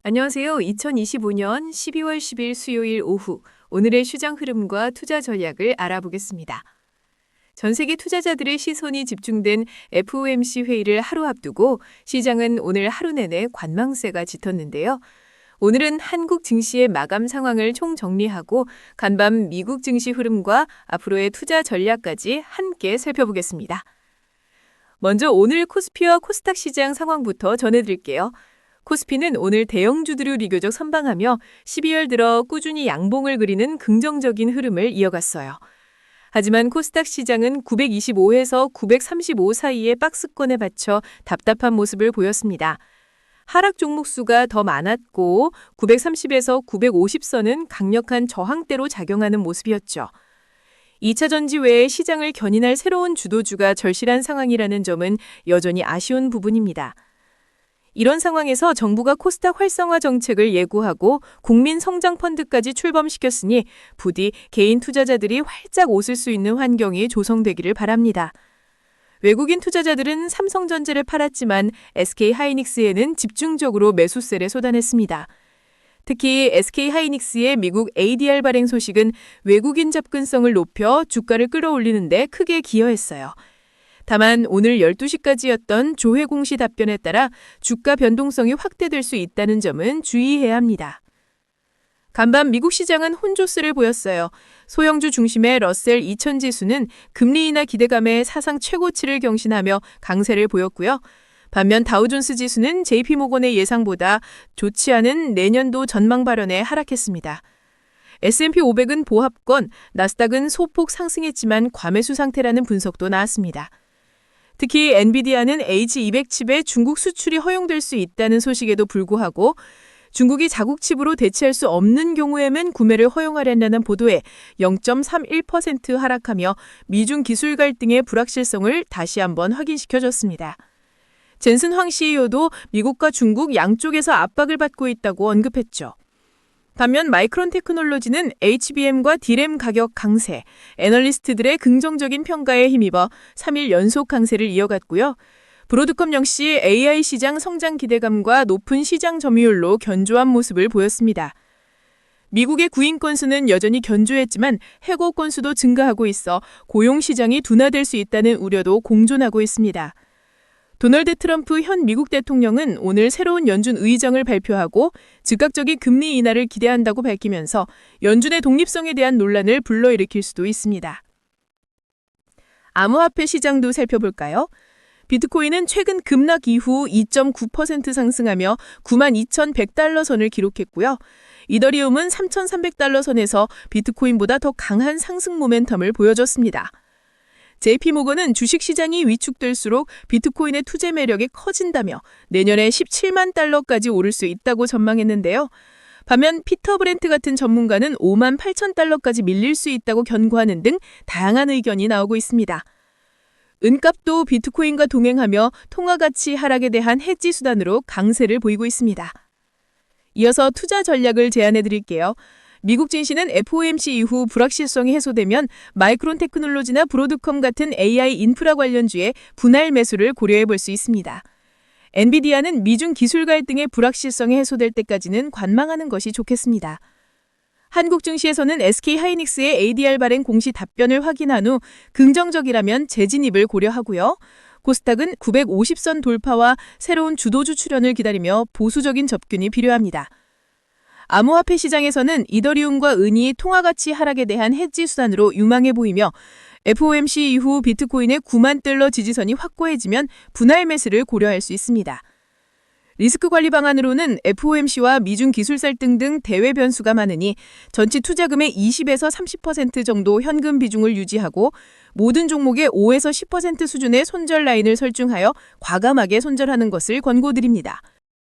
안녕하세요. 2025년 12월 10일 수요일 오후 오늘의 시장 흐름과 투자 전략을 알아보겠습니다. 전 세계 투자자들의 시선이 집중된 FOMC 회의를 하루 앞두고 시장은 오늘 하루 내내 관망세가 짙었는데요. 오늘은 한국 증시의 마감 상황을 총정리하고 간밤 미국 증시 흐름과 앞으로의 투자 전략까지 함께 살펴보겠습니다. 먼저 오늘 코스피와 코스닥 시장 상황부터 전해드릴게요. 코스피는 오늘 대형주들을 비교적 선방하며 12월 들어 꾸준히 양봉을 그리는 긍정적인 흐름을 이어갔어요. 하지만 코스닥 시장은 925에서 935 사이의 박스권에 받쳐 답답한 모습을 보였습니다. 하락 종목 수가 더 많았고 930에서 950선은 강력한 저항대로 작용하는 모습이었죠. 2차 전지 외에 시장을 견인할 새로운 주도주가 절실한 상황이라는 점은 여전히 아쉬운 부분입니다. 이런 상황에서 정부가 코스닥 활성화 정책을 예고하고 국민성장펀드까지 출범시켰으니 부디 개인 투자자들이 활짝 웃을 수 있는 환경이 조성되기를 바랍니다. 외국인 투자자들은 삼성전자를 팔았지만 SK하이닉스에는 집중적으로 매수세를 쏟아냈습니다. 특히 SK하이닉스의 미국 ADR 발행 소식은 외국인 접근성을 높여 주가를 끌어올리는 데 크게 기여했어요. 다만 오늘 12시까지였던 조회 공시 답변에 따라 주가 변동성이 확대될 수 있다는 점은 주의해야 합니다. 간밤 미국 시장은 혼조세를 보였어요. 소형주 중심의 러셀 2000 지수는 금리 인하 기대감에 사상 최고치를 경신하며 강세를 보였고요. 반면 다우존스 지수는 JP모건의 예상보다 좋지 않은 내년도 전망 발언에 하락했습니다. S&P 500은 보합권, 나스닥은 소폭 상승했지만 과매수 상태라는 분석도 나왔습니다. 특히 엔비디아는 H200 칩의 중국 수출이 허용될 수 있다는 소식에도 불구하고 중국이 자국 칩으로 대체할 수 없는 경우에만 구매를 허용하려는 보도에 0.31% 하락하며 미중 기술 갈등의 불확실성을 다시 한번 확인시켜줬습니다. 젠슨 황 CEO도 미국과 중국 양쪽에서 압박을 받고 있다고 언급했죠. 반면 마이크론 테크놀로지는 HBM과 D램 가격 강세, 애널리스트들의 긍정적인 평가에 힘입어 3일 연속 강세를 이어갔고요. 브로드컴 역시 AI 시장 성장 기대감과 높은 시장 점유율로 견조한 모습을 보였습니다. 미국의 구인 건수는 여전히 견조했지만 해고 건수도 증가하고 있어 고용 시장이 둔화될 수 있다는 우려도 공존하고 있습니다. 도널드 트럼프 현 미국 대통령은 오늘 새로운 연준 의장을 발표하고 즉각적인 금리 인하를 기대한다고 밝히면서 연준의 독립성에 대한 논란을 불러일으킬 수도 있습니다. 암호화폐 시장도 살펴볼까요? 비트코인은 최근 급락 이후 2.9% 상승하며 92,100달러 선을 기록했고요. 이더리움은 3,300달러 선에서 비트코인보다 더 강한 상승 모멘텀을 보여줬습니다. JP모건은 주식시장이 위축될수록 비트코인의 투자 매력이 커진다며 내년에 17만 달러까지 오를 수 있다고 전망했는데요. 반면 피터 브렌트 같은 전문가는 5만 8천 달러까지 밀릴 수 있다고 견고하는 등 다양한 의견이 나오고 있습니다. 은값도 비트코인과 동행하며 통화가치 하락에 대한 해지 수단으로 강세를 보이고 있습니다. 이어서 투자 전략을 제안해 드릴게요. 미국 증시는 FOMC 이후 불확실성이 해소되면 마이크론 테크놀로지나 브로드컴 같은 AI 인프라 관련주의 분할 매수를 고려해 볼 수 있습니다. 엔비디아는 미중 기술 갈등의 불확실성이 해소될 때까지는 관망하는 것이 좋겠습니다. 한국 증시에서는 SK하이닉스의 ADR 발행 공시 답변을 확인한 후 긍정적이라면 재진입을 고려하고요. 코스닥은 950선 돌파와 새로운 주도주 출현을 기다리며 보수적인 접근이 필요합니다. 암호화폐 시장에서는 이더리움과 은이 통화가치 하락에 대한 해지 수단으로 유망해 보이며 FOMC 이후 비트코인의 9만 달러 지지선이 확고해지면 분할 매수를 고려할 수 있습니다. 리스크 관리 방안으로는 FOMC와 미중 기술 갈등 등 대외 변수가 많으니 전체 투자금의 20에서 30% 정도 현금 비중을 유지하고 모든 종목의 5에서 10% 수준의 손절 라인을 설정하여 과감하게 손절하는 것을 권고드립니다.